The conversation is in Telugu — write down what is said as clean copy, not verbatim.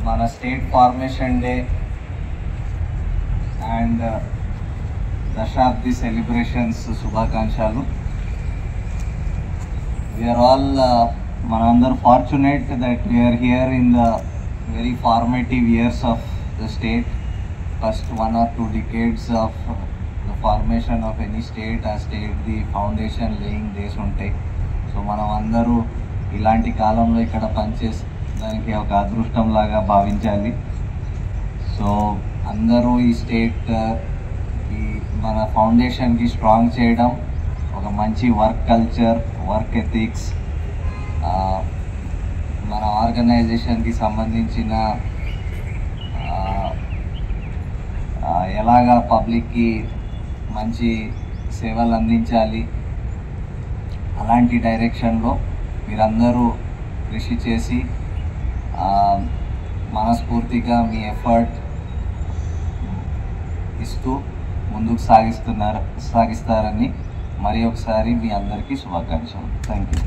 మన స్టేట్ ఫార్మేషన్ డే అండ్ దశాబ్ది సెలబ్రేషన్స్ శుభాకాంక్షలు. వీఆర్ ఆల్ మనందరూ fortunate that we are here in the very formative years of the state. First 1 or 2 decades of the formation of any state, ఆ state the foundation laying days ఉంటాయి. సో మనం అందరూ ఇలాంటి కాలంలో ఇక్కడ పనిచేసి దానికి ఒక అదృష్టం లాగా భావించాలి. సో అందరూ ఈ స్టేట్ ఈ మన ఫౌండేషన్కి స్ట్రాంగ్ చేయడం, ఒక మంచి వర్క్ కల్చర్, వర్క్ ఎథిక్స్, మన ఆర్గనైజేషన్కి సంబంధించిన ఎలాగా పబ్లిక్కి మంచి సేవలు అందించాలి, అలాంటి డైరెక్షన్లో మీరందరూ కృషి చేసి మనస్ఫూర్తిగా మీ ఎఫర్ట్ ఇస్తూ ముందుకు సాగిస్తారని మరి ఒకసారి మీ అందరికీ శుభాకాంక్షలు. Thank you.